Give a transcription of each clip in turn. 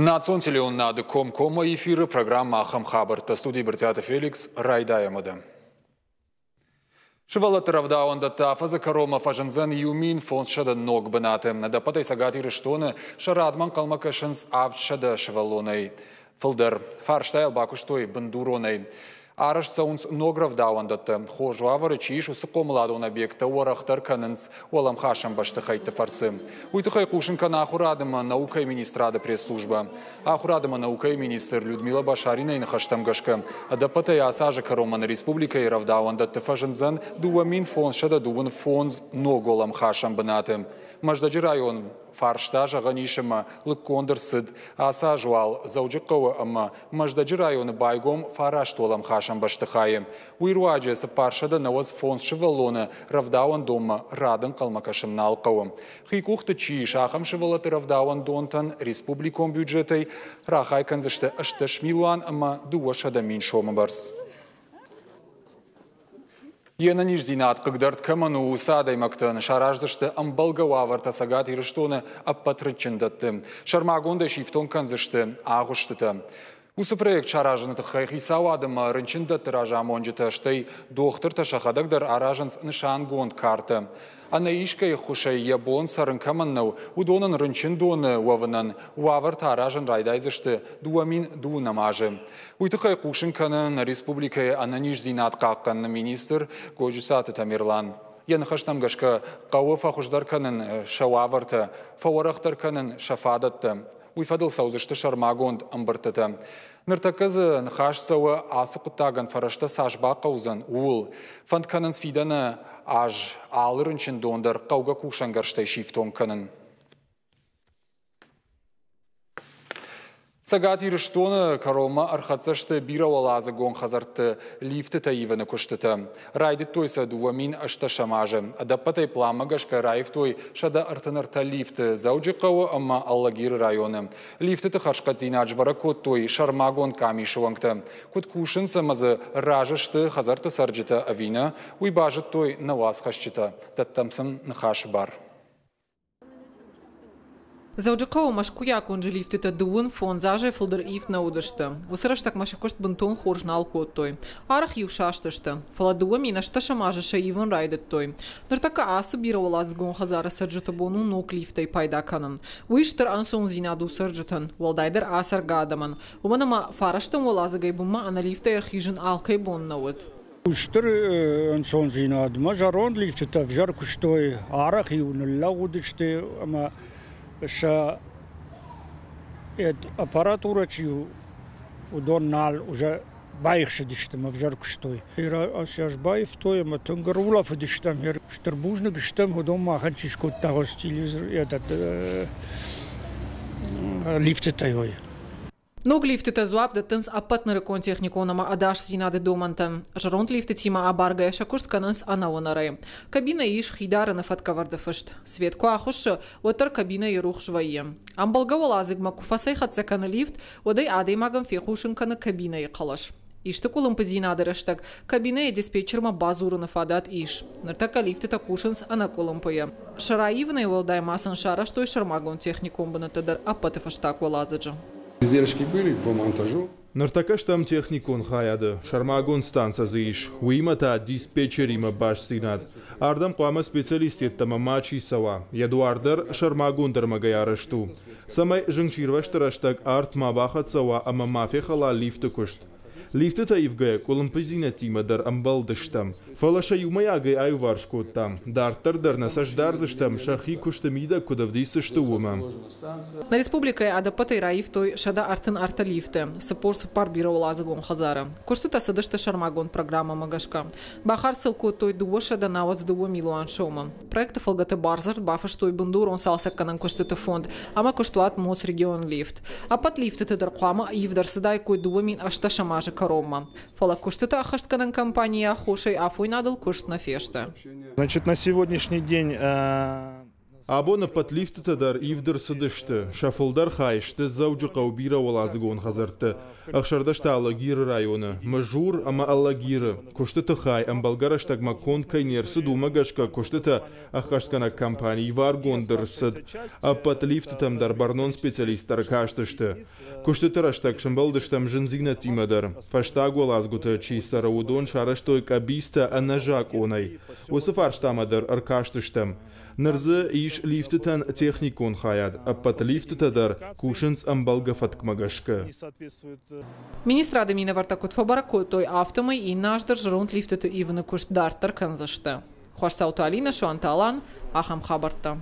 Национ телеоннады кома эфиры программа Ахам Хабарта. Студии Бертята Феликс Райдаямада. Шевалат равдаунда тафаза карома фажензен юмин фонд шада ног банаты. Да патай сагати рештоны шарадман калмакашенс авчада шевалонай. Филдер фарштайл бакуштой бандуронай. Араш саунс ног равдаунда хожу аварычиш усыкомладун объекта уарахтар каненс уалам хашам баштахайты фарсы. Уйтахай кушенка на ахурадама наука и министрада пресс-служба. Ахурадама наука и министр Людмила Башарина и нахаштамгашка. Да патай асажа карома на республика и равдаунда фажензен дуамин фонд шада дуан фонд ног уалам хашам банаты. Маждаджи район фарштажа ганишама лыкондерсыд аса жуал заужикова ама маждаджи районы байгом фараштолам хашам баштахаем. Уируаджи сапаршада наваз фонд шевалона равдауан дома радын калмакашам налкавам. Хикухты чи шахам шевалаты равдауан донтан республиком бюджетой рахай канзашты ашташ милуан ама дуашада мин шомабарс. Ена ниждинат, когда ткаману усадай мактан, шараждашты амбалгававарта сагат ирштоны аппатрычындатты. Шармагонда шифтон канзашты агуштыты. Усы проект шаражыныты хайхисау адыма рынчындатты ражам онжыты штай доктор ташахадагдар аражанс нышан гонд карты. Ана ишкай хушай ябон сарын каманнау удонан рынчындоны уаванан уаварта аражан райдайзышты дуамин дуунамажы. Уйтықай кушынканы республикай ана ниждинат қаққанны министр Гожисаты Тамерлан. Янхаштам гашка қауыфа хуждарканын шауаварты, фауарахтарканын шафадатты. Уйфадыл саузышты шармагонд амбыртыты. Ныртакызы нхаш сауы асы құттаган фарашта сашба қаузан уыл. Фандканын сфиданы аж алырынчын дондар қауға кушангарштай шифтон канын. Сагат ирштоны карома архацашты биравалазы гон хазарты лифты таиваны куштыты. Райды тойса дуамин ашта шамажы. Адапатай пламагашка райв той шада артынарта лифты зауджикавы ама аллагир районы. Лифты тахаршкатзина аджбара кот той шармагон камишывангты. Кот кушын самазы ражышты хазарты сарджыта авина уйбажыт той наваз хашчыта. Таттамсын нахаш бар. Зауджикау машкуя конжи лифтыта дуын фон заже филдер ифт наудышты. Усыраштак машакошт бунтон хоржнал коттой. Арах юшаштышты. Фаладуа минашта шамажа шаиван райдыттой. Ныртака асы биравалаз гон хазара сарджыта бону нок лифтай пайда канын. Уиштыр ансон зинаду сарджытын. Валдайдер асар гадаман. Уманама фараштын валазы гайбума ана лифтай архижын алкай бон науд. Уштыр ансон зинаду. Мажарон лифтыта вжар куштой. Арах юнылла удышты. Ша аппаратура чью удоннал уже байхши диштем в жарку штой. Асяж байф той ма тунгарулав диштем ер штербужны диштем удома ханчишко того стилизер этот лифте тайой. Ног лифтыта зуап да тынс аппатныры контехниконама адаш зинады домантан. Жаронт лифты тима абаргая шакушт канынс анауынары. Кабина иш хидарыны фаткаварды фышт. Светку ахушы отыр кабина и рух жвайы. Амбалгавал азыгма куфасай хатсаканы лифт, одай адаймагам фехушынканы кабина и қалаш. Ишты кулым зинады раштак. Кабина и диспетчерма базурыны фадат иш. Ныртака лифтыта кушынс ана кулымпыя. Шараивны валдай масын шара, что и шармагон техником бынатыдар аппаты фаштак валазыджы. Издержки были по монтажу. Нартакаш там техникон хаяды. Шармагон станция заиш. Уимата диспетчер има баш синад. Ардам қуама специалистет тама мачи сава. Ядуардар шармагон дармагай арашту. Самай жыңчирваштыраштак арт мабахат сава ама мафехала лифты кушт. Лифты таивгая колымпызина тима дар амбалдыштам. Фалаша юмаягай айваршкоттам. Дартар насаждардыштам шахи куштамида кудавдисышты ума. На республика адапатай раив той шада артын арта лифты. Сапор сапар биравалазы гон хазара. Коштута садышты шармагон программа магашка. Бахар сылко той дуа шада навац дуа милуан шома. Проекты фалгаты барзард бафаш той бундур он салса канан коштута фонд. Ама коштуат мос регион лифт. Апат лифты тыдар қуама ивдар садай кой дуа мин ашта шамажа Рома. Фала куштыта ахаштканан компания хошей афуй надал кушт на фешта. Значит, на сегодняшний день Абона патлифтыта дар ивдыр сыдышты, шафылдар хайшты, завжы қаубира олазыгон хазарты. Ақшардашта Аллагиры районы, мажур ама Аллагиры. Куштыты хай, амбалгараштаг макон кайнерсы думагашка, куштыта ахашкана компании варгондыр сыд. А патлифтытам дар барнон специалистар каштышты. Куштыты раштаг шымбалдыштам жынзигна тимадар. Фаштагу олазгута чи сараудон шараштой кабиста анажак онай. Усыфарштамадар аркаштыштам. Нарзы иш лифтытан техникон хаяд, а патлифтытадар кушынц амбалгафат кмагашка. Министр Адамина Вартакут Фабарако той автомой и наждар жрунт лифтыты ивны кушт дартар канзашты. Хошсауту Алина Шуанталан, Ахам Хабарта.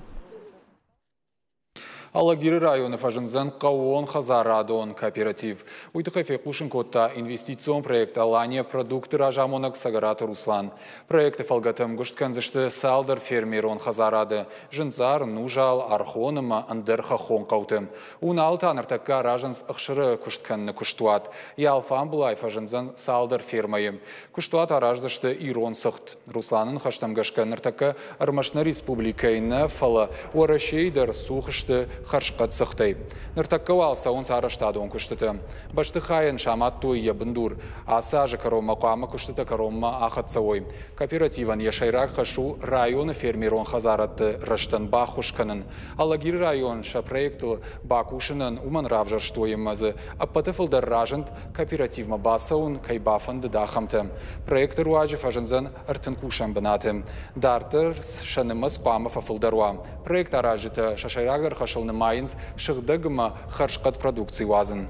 Аллагиры районы фажынзан қауон хазарадон кооператив. Уйтықайфе құшын котта инвестицион проект Алания продукты ражамонак сагараты Руслан. Проекты фалгатым гүштканзышты салдар фермерон хазарады. Жынзар, нужал, архоныма, андыр хахон қаутым. Унал таныртакка ражынз ұқшыры күштканны күштуат. Ялфан бұлай фажынзан салдар фермайым. Күштуат аражзышты ирон сықт. Русланын хаштамгашка ныртакка армашны республикайны фала уарашейдар сухышты харшқат сықтай. Ныртаккау алса он сараштады он күштіті. Башты хайын шаматтуы ебіндур. Аса жы карома қуамы күштіті карома ақытсауой. Кооперативан ешайрақ хашу районы фермерон хазаратты раштан бақушканын. Аллагир район ша проектыл бақушынын уман равжарштуйымазы. Аппатыфылдар ражынт кооперативма басаун кайбафанды дахамты. Проекты руажы фажынзан артын кушан бінаты. Дартыр шанымыз қуамы фафылдаруа. Проект аражыты шашайрағдар хашылны майынс шығдығыма харшқат продукции вазын.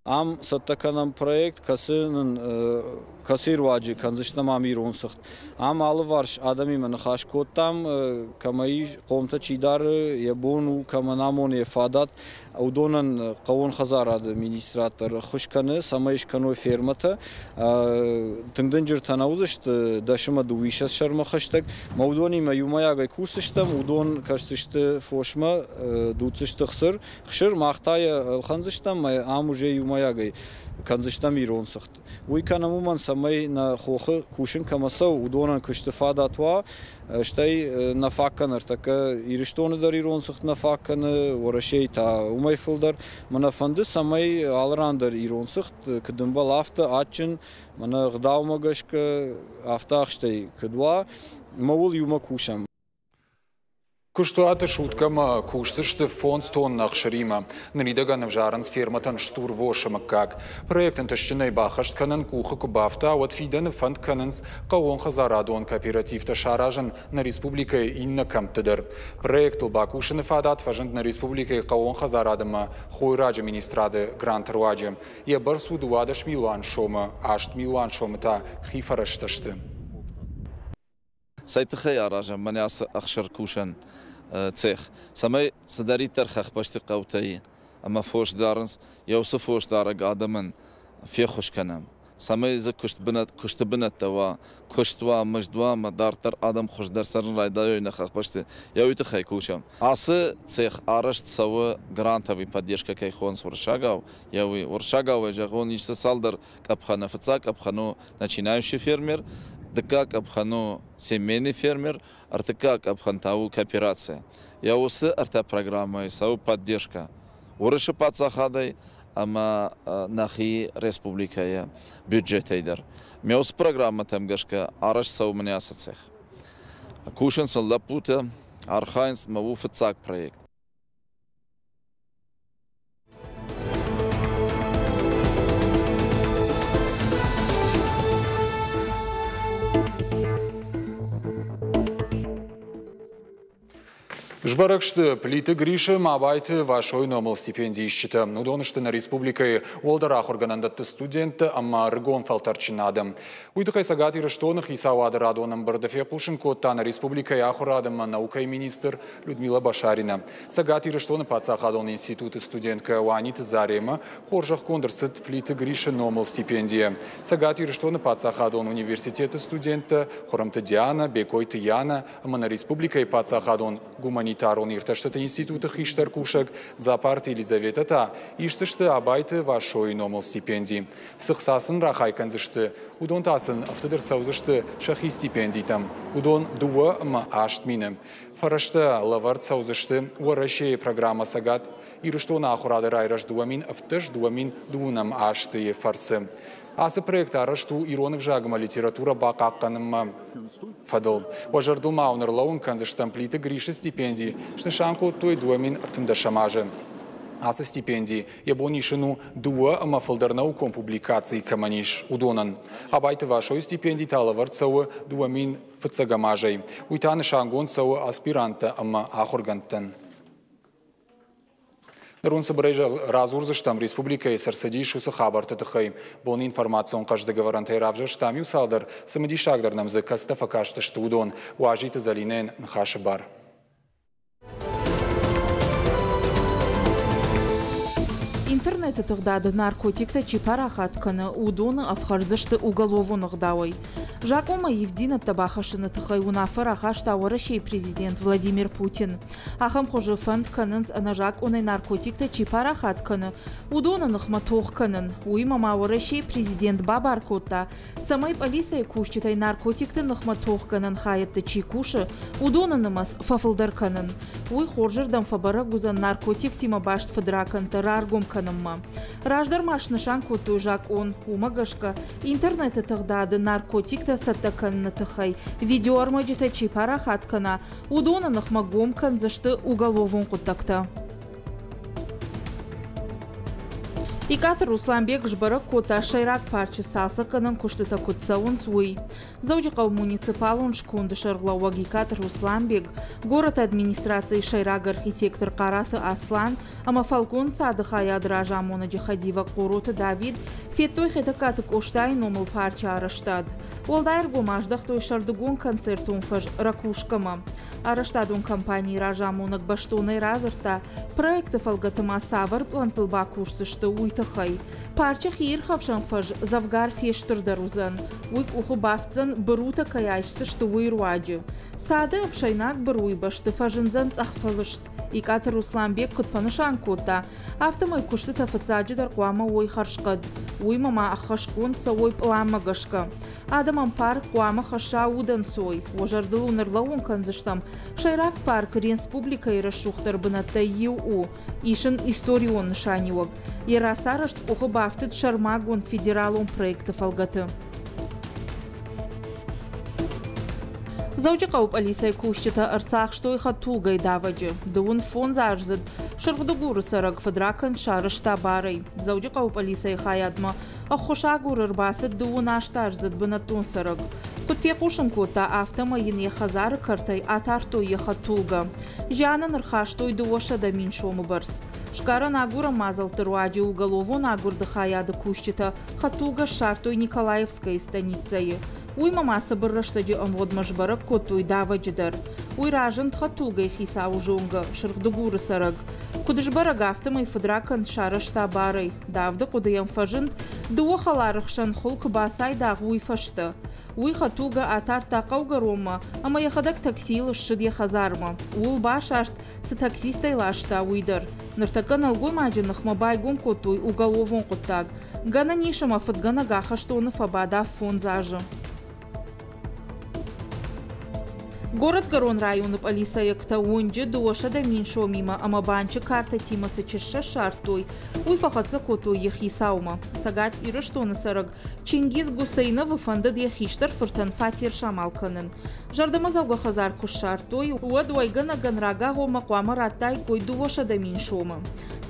Am sattakanam proyekt kasir vacı kanzıştam amir onsıxt. Am alı varş adami men xaşkottam kamay qomta çidar yebonu kamanamon yefadat udonan qavon xazaradı ministratlar xuşkanı samayış kano fermata tındınjır tanavuzışt daşıma duvişas şarma xaştak mavdoni me yumayagay kursıştam udon kaştıştı foşma dutsıştı xsır xşır maqtaya xanzıştam amuje yumayagay kanzıştam ironsıxt. Uykanamman samay na xoxı kuşun kamasau udonan kıştıfadatwa Штей нафакканыр, така иріштоны дар иронсыхт нафакканы, орашей та умайфылдар. Мана фанды самай алрандар иронсыхт, кыдымбал афты атчын, мана гдаумагашка афтах штей кыдва, мавул юма кушам. Күштуаты шуткама кушсышты фонд стоннақ шырима. Нридаганы в жаранс ферматан штур вошымы как. Проектын тышчынай бахаштканын кухы кубафта, от фиданы фонд канынс қауон хазарадон кооперативта шаражын на республикай инна камтыдыр. Проект бакушыны фадат фажынт на республикай қауон хазарадыма хойраджы министрады грант руаджы. Ебір судуадаш милуан шомы, ашт милуан шомы та хифарашташты. Сайтыхай аражам, мане ақшыр кушан цех. Самай садаритар хақпашты қаутайы. Ама фош дарынс, яусы фош дараг адамын фехош канам. Самай за кушты бінат тава, куштва, маждва, мадартар адам хош дарсарын райдайойна хақпашты. Яуйты хай кушам. Асы цех арашт савы грантовый поддержка кайхонс уршагав. Яуй уршагав, жагон ишса салдар капхана фыца, капхану начинающий фермер. Дыкак абхану семейный фермер, артыкак абхантау кооперация. Я усы арта программа, сау поддержка. Урышы пацахадай, ама нахи республикая бюджет айдар. Меус программа тамгашка, араш сау мне асацех. Кушен салдапута, архайнс маву фыцак проект. Жбаракшты плиты Гриша мабайты вашой номал стипендии ищита. Удонышты на республикой Уолдарах органандатты студенты, амма рыгон фалтарчинадым. Уйтықай сагат ирыштоных Исауады радоным бұрдыфе пушын котта на республикой ахурадым наукай министр Людмила Башарина. Сагат ирыштоны пацахадон институты студентка Уаниты Зарема хоржах кондырсыт плиты Гриша номал стипендия. Сагат ирыштоны пацахадон университеты студенты Хорамты Диана, Бекойты Яна, амма на республикой пацахадон гуманитар гуманитарон ирташты институты хиштар кушак за партия Елизавета та ишсышты абайты вашой номал стипендий. Сықсасын рахайканзышты, удон тасын автодыр саузышты шахи стипендийтам, удон дуа ма аштминем. Фарашты лавард саузышты уарашей программа сагат, ирыштона ахурады райраш дуамин автыш дуамин дуунам ашты фарсы. Асы проект арашту иронов жагма литература бақаққаным фадыл. Важардылма унарлауын канзыштан плиты гриши стипендии, штышанку той дуамин артында шамажы. Асы стипендии ебонишину дуа амафалдарнауком публикации каманиш удонан. Абайты вашой стипендии талавард сауы дуамин фыцагамажай. Уйтаны шангон сауы аспиранта ама ахургантан. Нарунсы бірайжа разурзыштам республика сарсади шусы хабарты тұхай. Бон информацион қажды говорантай равжа штам юсалдар самади шагдарнам зы кастафа кашты штудон. Уажиты залинен нхашы бар. Интернеты тұғдады наркотикта чипарахат каны удоны афхарзышты уголову нығдауай. Жакома Евдина табахашыны тұхай унафыр ахаш тауырышей президент Владимир Путин. Ахам қожы фанд канынц анажак онай наркотикта чипарахат каны удоны нықма тоқ канын. Уйма мауырышей президент Бабаркотта самай полисай кушчитай наркотикты нықма тоқ канын хайытты чикушы удоны нымас фафылдар канын. Уй хоржырдан фабара гузан наркотик тима башт фадраканты раргум канымма. Раждар машнышан коту жак он умагашка интернеты тұғдады наркотикта саттаканны тұхай. Видео армаджита чипара хаткана удона нахмагом канзашты уголовун құттакта. Икатыр Русланбек жбарак кота шайрак парчы салса канын куштыта кутсауын суй. Заудиқау муниципалун шкунды шарглауаг Икатыр Русланбек, город администрации шайрак архитектор Караты Аслан, ама фалкон садыха ядража мона джихадива Куроты Давид, феттой хетакатык оштай номыл парча араштад. Олдайр гумаждах той шардыгун концертун фаж ракушкама. Араштадун компании ража монак баштонай разырта, проекты фалгатыма савар плантылба курсышты уйтахай. Парча хир хавшан фаж завгар фештырдарузан. Уйк уху бафтзан барута каяйшсышты уйруаджи. Сады апшайнак баруй башты фажынзан цахфалышт. Икатыр Русланбек кутфанышан кота. Автомой кушты тафыцаджи даркуама ой харшкад. Уй мама ахашкун цавой пламагашка. Адамам парк куама хаша удан сой. Ожардыл унарлауын канзыштам. Шайрак парк республика ирашухтар бынатта ЕУ. Ишын историон нышаниуаг. Ерасарышт ухы бафтыд шармагон федералон проекты фалгаты. Заудиқау полисай кушчита арцах штой хатулгай даваджи. Дуун фон заржзад. Шаргудугуры сараг фадракан шарышта барай. Заудиқау полисай хаядма. Ахушагур рбасыд дуун аштарзад бынатун сараг. Кутфекушын кота автома ене хазары картай атартой ехатулга. Жана нархаштой дуоша да миншому барс. Шкара нагура мазалтыруаджи уголову нагурды хаяды кушчита хатулга шартой Николаевской станицаи. Уй мамасы бұрраштаджи омғодмаш барак котуй даваджидар. Уй ражын тхатулгай хисау жонга, шырғдыгуры сараг. Кудыш бараг автомай фадракан шарышта барай. Давды кудыям фажынд, дуо халарықшан хулк басай дағы уй фашты. Уй хатулга атар тақауга рома, ама яхадак таксилы шыд яхазарма. Уыл башашт сы таксистай лашта уйдар. Ныртакан алгой маджинах мабайгум котуй уголовон құттаг. Гана нишама фатгана гахаштоны фабада фон зажы. Город Гарон районы полисаякта онджи дуоша да миншо мима, ама банчы карта тимасы чешша шартой. Уй фахатса кото ехисаума. Сагат ирыштоны сараг. Чингиз Гусейнов фандад ехиштар фыртан фатир шамалканын. Жардамазауга хазар куш шартой. Уадуайгана ганрага гома куама раттай кой дуоша да миншома.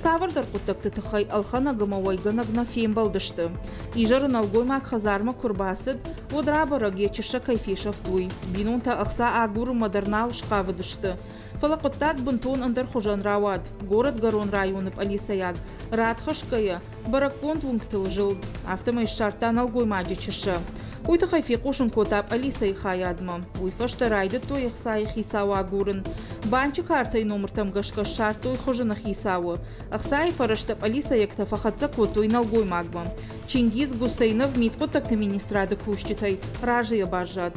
Савардар кутакты тахай алхана гамавайгана гнафем балдышты. Ижарын алгоймак хазарма курбасыд, одрабараг ечеша кайфешав туй. Бинунта ахса агуру модернал шкавыдышты. Фалакуттат бунтон андар хужан равад. Город Гарон районы полисаяг. Радхашкая, баракон пунктыл жыл. Автомай шартан алгоймаджи чеша. Уйта хайфи кушын котап алисай хаядма. Уй фашта райды той ихсай хисау агурын. Банчы картай номертам гашка шарт той хожына хисауы. Ахсай фараштап алисай якта фахатса котой налгой магма. Чингиз Гусейнов митко такты министрады кушчитай. Ражия бажад.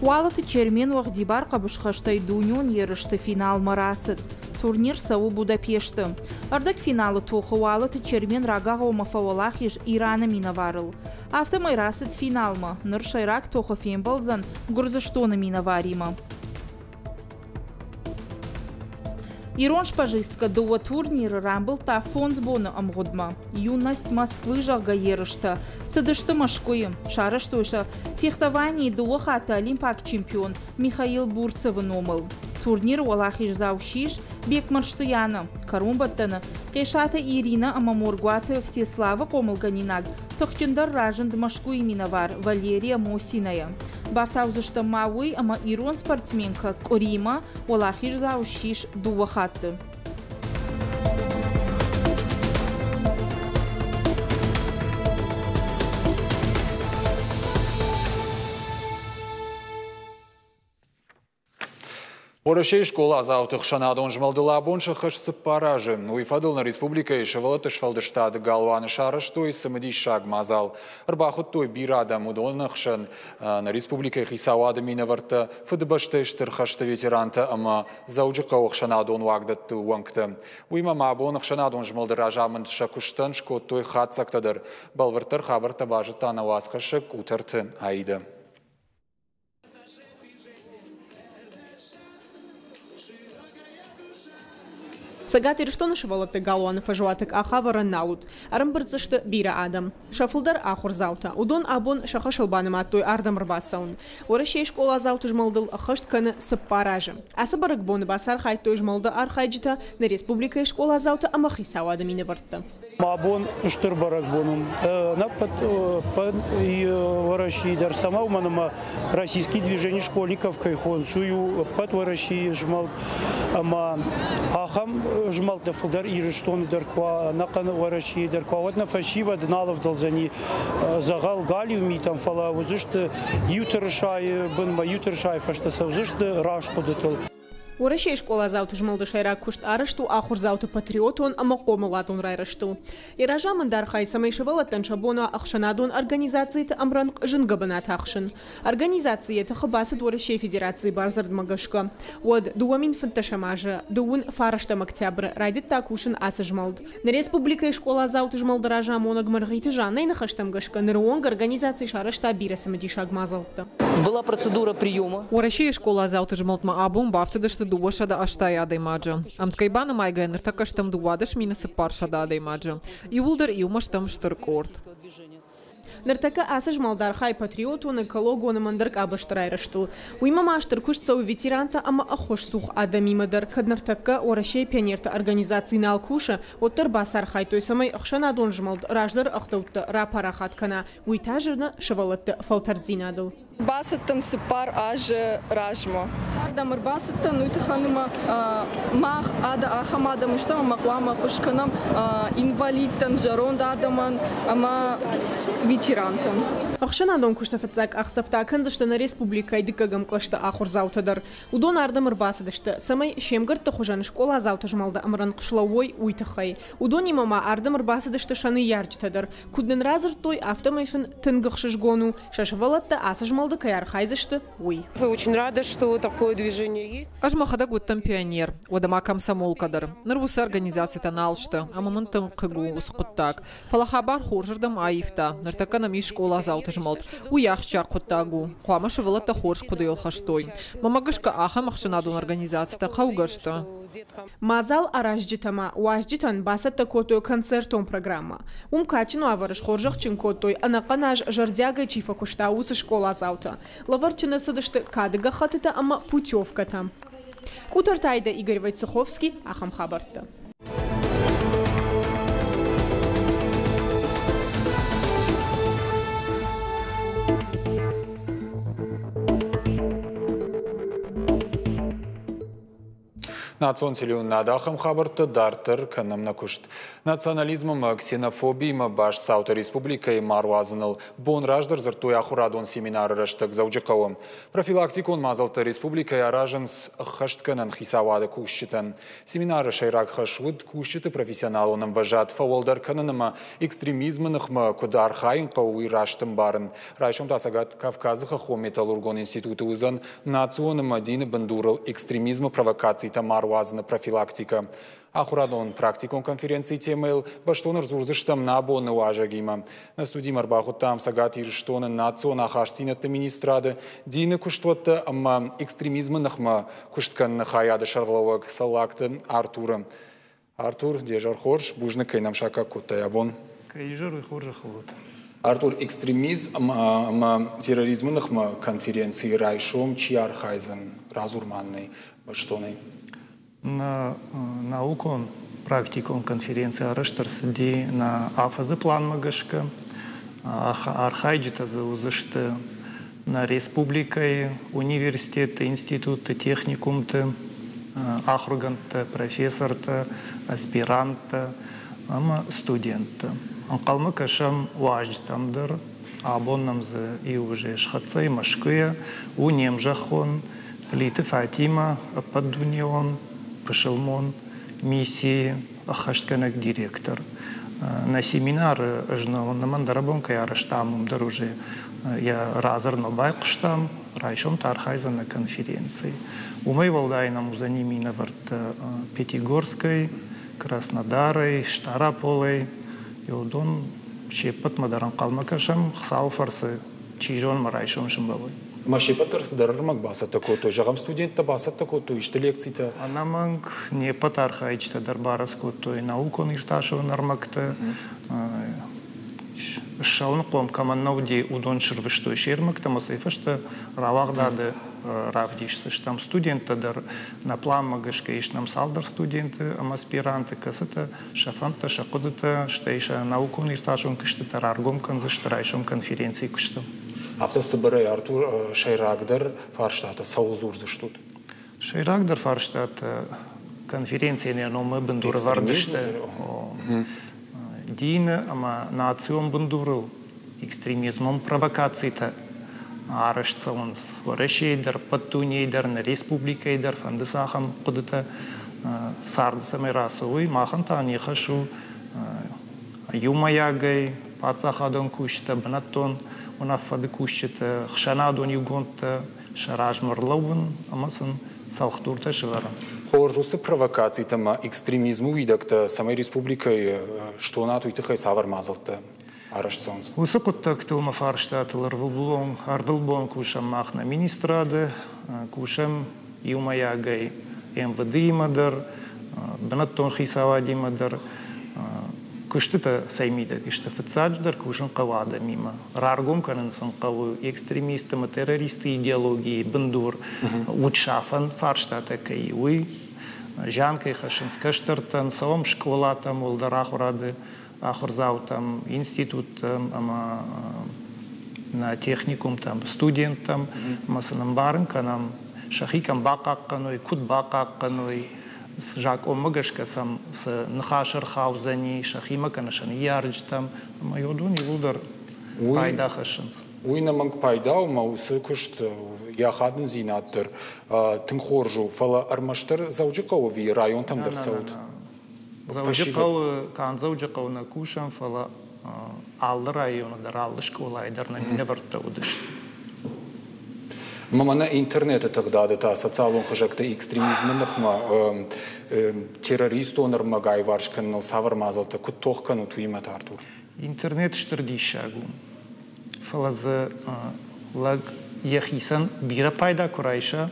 Уалаты чермен вахдибар қабышқаштай дуньон ерішті финал марасыд. Турнир сауы Будапешті. Ардак финалы тоқы уалаты чермен рагағы омафауалақ еш Ираны минаварыл. Автомай расыд финалма. Ныр шайрак тоқы фенбалзан гурзыштоны минаварима. Ирон шпажистка дуа турниры рамбыл та фонсбоны амгудма. Юность Москвы жага ерышты. Сыдышты машкуем. Шарыштойша фехтовании дуа хата олимпак чемпион Михаил Бурцевы номыл. Турнир Уалахиш заушиш Бек Марштыяна. Карумбаттаны Кешата Ирина Амаморгуаты Всеслава Комылганинаг. Тохчендар ражын Дмашкуи минавар Валерия Мосиная. Бафтаузышты Мауи ама Ирон спортсменка Корима Уалахиш заушиш дуа хаты. Орашей школа заутых шанадон жмалдыла бонша хышцы паражы. Уйфадылна республика и шевалатыш фалдыштады галваны шарыштой самыди шаг мазал. Рбахуттой бирада мудонахшан на республика хисавады минаварта фудбашты штырхашты ветеранта ама заужыкаух шанадон вагдатты уанкты. Уйма мабонах шанадон жмалдыражамын шакуштан шкоттой хатсактадыр. Балвартыр хабарта бажыта навасхашык утырты айды. Сагат ирштон шевалаты галуаны фажуатык ахавара наут. Арымбырцышты бира адам. Шафылдар ахурзаута. Удон абон шаха шалбаным аттой ардам рвасаун. Орашей школа зауты жмалдыл ахышт каны сыппаражы. Асы барык боны басар хайтой жмалды архайджита на республика школа зауты амахи сауады мини варты. Мабон штыр барык бонум. Напад Орашей дар сама уманыма российские движения школьников кайхон сую под Орашей жмал. Ама ахам жмал дафудар ирштон дерква наканы Орашей дерква. Вот на фашива дналов долзани загал галию ми там фала узышты ютершай бынма ютершай фашта саузышты рашку дытыл. Орашей школа зауты жмалды шайрак кушт арышту ахур зауты патриотон ама комылатун райрышту. Иражамын дархай самай шевалаттан шабона ахшанадон организацияты амранг жынгабына тахшын. Организацияты хабасыд Орашей федерации барзард магашка. Од дуамин фанташамажы, дуун фараштам октябрь райдит такушын асы жмалд. На республика школа зауты жмалды ражамона гмаргиты жанна и нахаштам гашка. Ныруонг организации шарашта бирасамади шагмазалты. Была процедура приема. Орашей школа зауты жмалтма абун бафтыдышты дуашада аштаяды маджа. Амткайбаны майгайныр такаштам дуадыш минасы паршадады маджа. Юлдар юмаштам штыркорт. Ныртака асы жмалдар хай патриотуны экологоны мандырк абыштырайрыштыл. Уймама аштыркуштсау ветеранта ама ахош сух адамимадар. Кадныртака Орашей пионерта организации налкуша оттыр басар хай той самай ахшанадон жмалд раждар ахтаутты рапарахат кана. Уйтажырны шывалатты фалтардинадыл. Басыттын сыпар ажы ражмо. Ардамыр басыттын уйтаханыма мах ада ахам адамыштам мақлама хушканам инвалидтан жаронда адаман ама ветерантан. Ахшанадон куштафацак ахсафта канзышты на республика идыкагам клашты ахур заутадар. Удон ардамыр басыдышты. Самай шемгыртты хужаны школа зауты жмалды амран қышлауой уйтахай. Удон имама ардамыр басыдышты шаны ярчтадар. Куднын разыр той автомайшын тынгықшыш гону. Шашывалатты асы жмалды каяр хайзышты уй. Мы очень рады, что такое движение есть. Ажмахада гуттам пионер. Одама комсомолкадар. Нырвусы организации таналшты. Амамынтым қыгу усқыттак. Фалахабар хоржырдам аифта. Ныртакана ми школа зауты жмалд. Уяхча қыттагу. Қуамашы вылатта хорж қудайол хаштой. Мамагышка аха махшанадун организацията қаугашты. Мазал аражджитама, уажджитан басатта котой концертон программа. Качину аварыш хоржахчин котой, анақанаж жардяга чифа кушта усы школа заута. Лаварчина садышты кадыга хатыта ама путевка там. Кутартайда Игорь Войцеховский, ахам хабарта. Национ телеун надахам хабарты дартыр канам накушт. Национализмом, ксенофобиям баш Саута республикой маруазыныл бон раждыр зыртуй ахурадон семинары раштык заужықауым. Профилактикон мазалты республикой аражынс хаштканын хисавады кушчитын. Семинары шайрак хашвуд кушчиты профессионалоным важат фауалдар каныныма экстремизмынықмы кудар хайын қауы раштым барын. Райшым тасагат Кавказы хахо металлургон институты узан национым адины бандурыл экстремизмы провокаций тамар вазна профилактика. Ахурадон практикон конференции темел баштоныр зурзыштам набоны важагима. На студии марбаху там сагат ирштоны национ ахаштинаты министрады дины куштватты амма экстремизмы нахма кушткан хаяды шарлауаг салакты Артура. Артур дежар хорш бужны кайнам шака кутаябон. Кайжар и хоржа хвот. Артур, экстремизм, терроризм нахма конференции райшом чьяр хайзен разурманный баштоны. На наукон практикон конференции араштарсыди на афазы план магашка архайджита заузышты на республикой университеты институты техникумты ахруганты профессорты аспиранты ама студенты анкалмы кашам важдамдыр абоннамзы и уже шхатцай машкыя унем жахон плиты Фатима поддунион Пашелмон, миссии, ахаштканак директор. На семинар жнал на мандарабонка я раштамом дороже я разорно байкштам райшом тархайза на конференции. Умей волдайнам за ними на варт Пятигорской, Краснодарой, Штараполой, Йодон шепот мадаран калмакашам хсал фарсы чижон марайшом шимбалой. Машипатырс дарармак басат такото, жагам студентта басат такото, иште лекцията. Анаманг не патархайчта дарбараското и наукон ирташо нармакта. Шаун қом каманнауди удон шырвыштой шермакта, масайфашта равагдады равдишсы. Штам студентта дар на план магашка ишнам салдар студенты, ам аспиранты касата шафанта шакудата штейша наукон ирташон кыштата раргом канзыштарайшом конференции кыштам. Автосыбырай Артур Шайрагдер фарштата саузурзы штут. Шайрагдер фарштата конференция не но бандура вардышты. Дина ама национ бандурыл экстремизмом провокаций-то арашца онс. Варашейдер, Паттунейдер, на республикейдер, фандысахам кудыта сардысамай расовый маханта не хашу юмаягай пацахадон кушта банатон унафады кушта хшанадон югонта шараж марлаун амасын салхтурта швара. Хоржусы провокации тама экстремизму видакта самой республикой что на туйты хай савар мазалта арашсонс. Высокотта ктылма фарштат арвилбон кушам махна министрады кушам юмаягай МВД имадар банатон хисавади имадар куштыта саймида кишта фацадждар кушан кавада мимо раргом канансан каву экстремисты террористы идеологии бандур учафан фарштата кайуй жанкай хашинска штартан савам школата молдарах рады ахурзау там институт ама на техникум там студент там масанам барын канам шахикам бакакканой кут бакакканой Жак омагашка сам с нахашар хаузани шахима канашан ярдж там майодун и удар пайда хашинс. Уйна манг пайдау маусы кушт я хадын зинаттыр тынхоржу фала армаштыр заужикауви район там дерсаут. Заужикау кан заужикау на кушам фала алды району дар алды школа айдар на мине варта удышты. Мама на интернете тогда да социалон хажакта экстремизмных террористу нормагай варшкан нал савар мазалта кутохкан утвимат Артур. Интернет штырдишагу. Фалаза лаг яхисан бира пайда курайша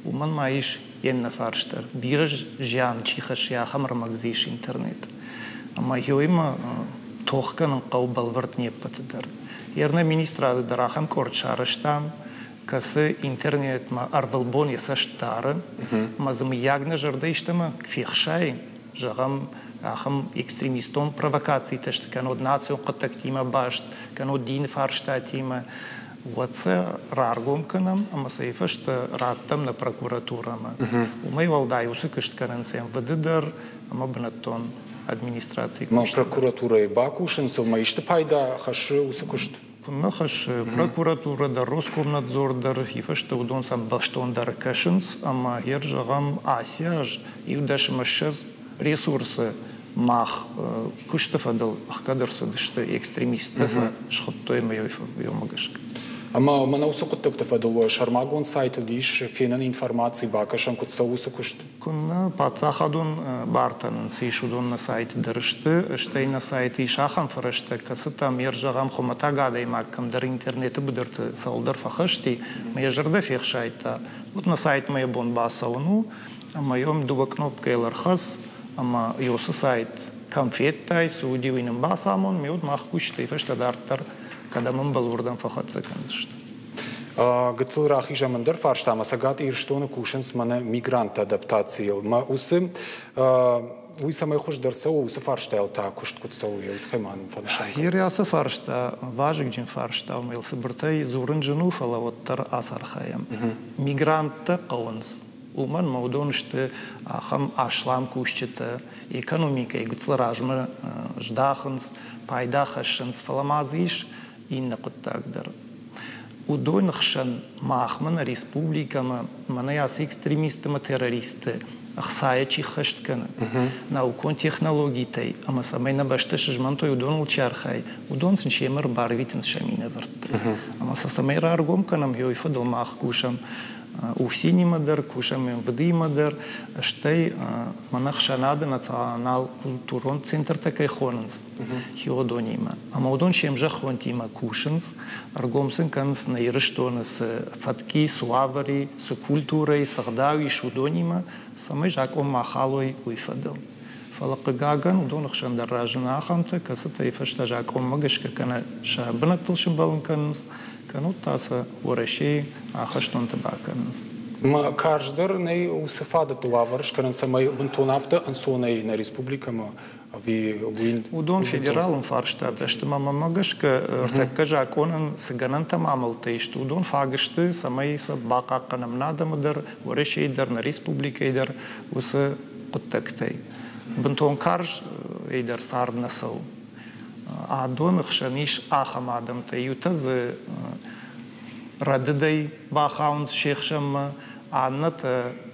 уман маиш енна фарштар. Бира жан чихаш яхам рамагзиш интернет. Ама йоима тохкан қаубал варт не патадар. Ерна министрады дарахам корчараштам касы интернет ма арвалбон яса штары, мазым ягна жардайштама кфихшай, жагам ахам экстремистон провокации тешт канод национ катактима башт, канод дин фарштатима, واتسا رارغوم کنم اما سیفشت راتم نا прокуратура ма умей валдай усыкышт карансем вддр اما бнаттон администрации ма прокуратура бакушин сылмайышты пайда хашы усыкышт Нахаш прокуратура да Роскомнадзор да хифашта удон сам баштон да кашинс ама ержагам асяж и удашмашез ресурсы мах куштафадал ахкадырсы дышты экстремисты шхоттой майойфа йомагашк ама мана усыкыттык тафадал шармагон сайты диш фенен информации бакашан кутса усыкышт кунна пацахадун бартанын сишудон на сайты дырышты штей на сайты шахан фарышты касытам ержагам хомата гадай маккам дар интернеты будырты салдар фахашти межерде фехшайта вот на сайт мая бон басауну ама йом дуба кнопка элархас ама йосы сайт конфеттай судивинен басамон меуд махкушты фашта дартар когда мы балурдан фахатса канзышт. Гцил рахижа мандер фарштама сагат ирштона кушенс мана мигрант адаптациил. Ма усы уйса май хош дерса усы фарштайл та кушт кутсау ел тхеман фаншан. Хиряса фаршта важик джин фаршта умел сыбыртай зурын джину фалавоттар асархаям. Мигрантта калынс. Улман маудоншты ахам ашлам кушчета экономика и гцил ражмы ждахынс пайдахашынс фаламазиш инна куттагдыр. Удойнахшан махмана республикама манаяс экстремистама террористы ахсаячи хашткана наукон технологитай ама самай на башта шжмантой удонул чархай удон сенчемер барвитен шамина варт ама самай раргом канам йойфадал мах кушам Уфсини мадер, кушам МВД мадер, штей манахшанада национал культурон центр такой хоненс, хиодонима. А маудон чем же хонтима кушенс, аргомсен канс на ирештона с фатки, суавари, с культурой, сахдави, шудонима, самой жаком махалой уйфадал. Фалакаган удонах шандаражна ахамта, касата и фашта жаком магашка кана шабнатл шимбаланканс. Канут таса урашей ахаштон табаканс. Ма каждер ней усифада тулаварш канан самай бунтонавта ансонай на республикама ви уин. Удон федералом фарштаб, что мама магашка таккажа конан саганан тамамал тейшт. Удон фагашты самай са бака канам надамадар урашей дар на республика идар уса куттактай. Бунтон карж идар сарднасау. А донах шаниш ахам адам таютаз раддай бахаунс шехшам аннат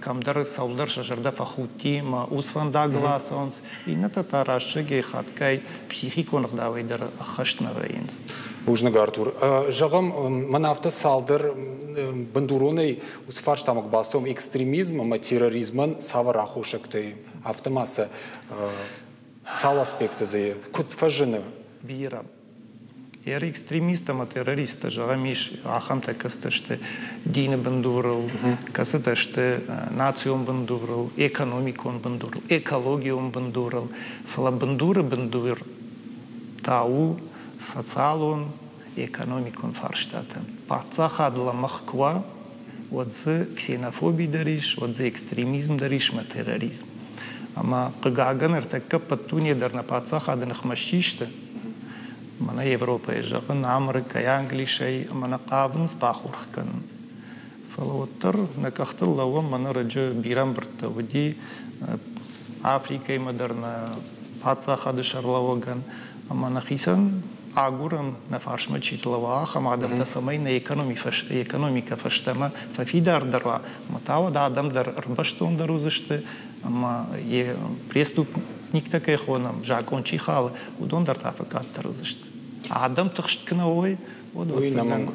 камдар саулдар шажарда фахути ма усванда гласаунс инната тарашге хаткай психиконах давайдар хашнавайнс Ужна Гартур. Жагам манафта салдер бандуроней усфарш тамак басом экстремизм, ма терроризман саварахушакты автомаса сал аспекты зае кут фажыны бирам. Ер экстремистам, террориста, жагамиш ахам такасташты дины бандурал, касаташты национ бандурал, экономикон бандурал, экологион бандурал, фала бандура бандур, тау, социалон, экономикон фарштатан. Пацахадла махква, вот за ксенофобии дариш, вот за экстремизм дариш, ма терроризм. Ама кагаганер така патуния дар на пацахадных мащишты, Мана Европа ежагын Америка, Англишай, мана қавынс бахурхкан. Фалауаттар накахтыл лауам мана раджа бирам бірті води Африка и мадарна пацахады шарлауаган. Мана хисан агурам на фаршма читлава ахам адам да самай на экономика фаштама фафидар дарла. Матава да адам дар рбаштон дарузышты, ама е преступник такай хонам, жакон чихал, удон дар тафакат дарузышты. Адам тахшткна ой, вот наманг.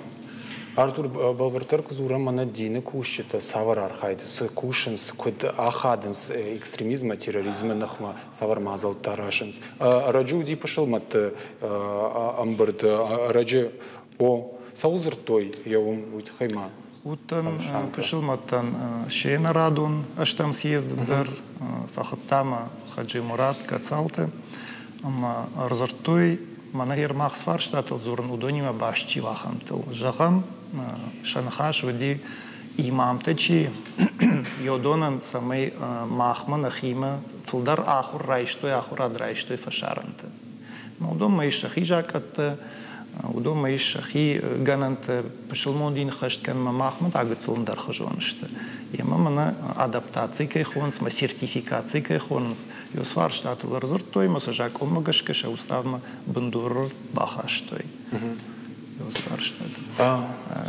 Артур Балвартер кузура мана дины кушчета савар архайд с кушенс код ахаденс экстремизма терроризма нахма савар мазал тарашенс. Раджу ди пошел мат амбард раджу о саузертой яум уйтхайма. Утан пошел матан шейна радун аштам съездил дар фахаттама хаджи Мурат Кацалте, ама разортой Мана ермах сварштатыл зурын удонима башчи вахамтыл. Жагам шанхаш води имамты чи йодонан самай махман ахима фылдар ахур райштой ахур адрайштой фашаранты. Маудом май шахижакатты ودوما إيش أخي جننت بشلمون دين خشت كان ما محمد عقد سلندر خجونشت يما منا أدابتации كي خونس ما سيرتيفикации كي خونس يوسفار شتات الرزرت توي ما سجاك أمجش كش أوستام بندور باخاش توي يوسفار شتات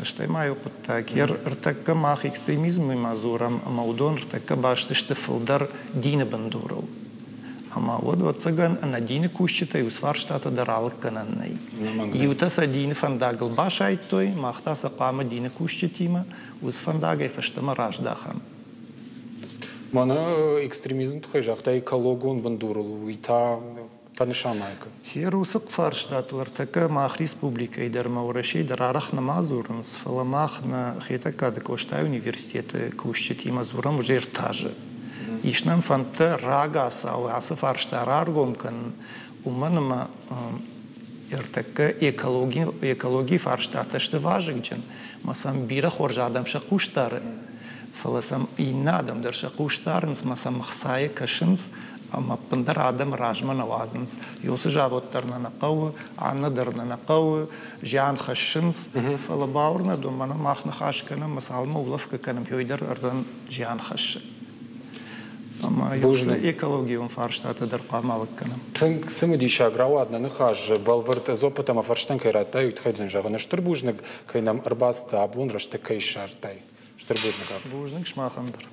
شتى ما يقطع ارتك ماخ إكستريميزم مازورم مودون ارتك باش تشتفلدر دين بندورو أما ود цыган на дine кущита юсфар штата даралык кананнай. Ютаса дine фандагл башай той махтаса қама дine кущитима уз фандагай фаштама раждахан. Мана экстремизм тхай жахта экологон бандурул уита панышамайка. Херусык фар штатлар така мах республика и дармаурашей дарарах намазурнс фаламах на хетака декоштай университеты кущитима зурам уже иртажи. Ишнам фанта рагаса او асф арштараргом кан уманма иртака экологии фарштата что важен масам бира хоржадам шакуштар фаласам и надам дер шакуштарнс масам хсае кашинс ама пандар адам ражма навазнс юсы жавоттарна нақау анна дерна нақау жан хашинс фалабаурна думана махна хашкана масалма улавка канам йойдер арзан жан хаш أما إيكولوجيون فارشتات در قامالك كنا. تنك سمدي شاغراو عدنا نخاج بالورت زوبة ما فرشتن كيراتاي وتخيل جاغنا شتربوجنك كينام أرباس تابون رشتكي شارتاي شتربوجنك بوجنك شما خندر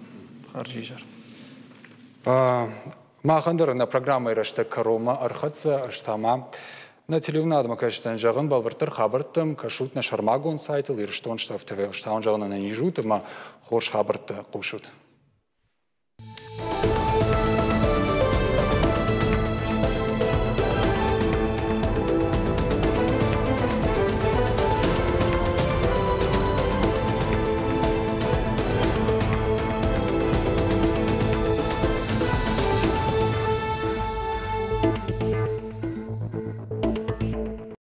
خارجي جار ما خندر на программа رشتك روما أرخص أشتاما на телевизионном макаштан жаган балвартар хабартам кашут на шармагон сайтил ирштон штаф ТВ штаун жагана на нижут ма хорш хабарт кушут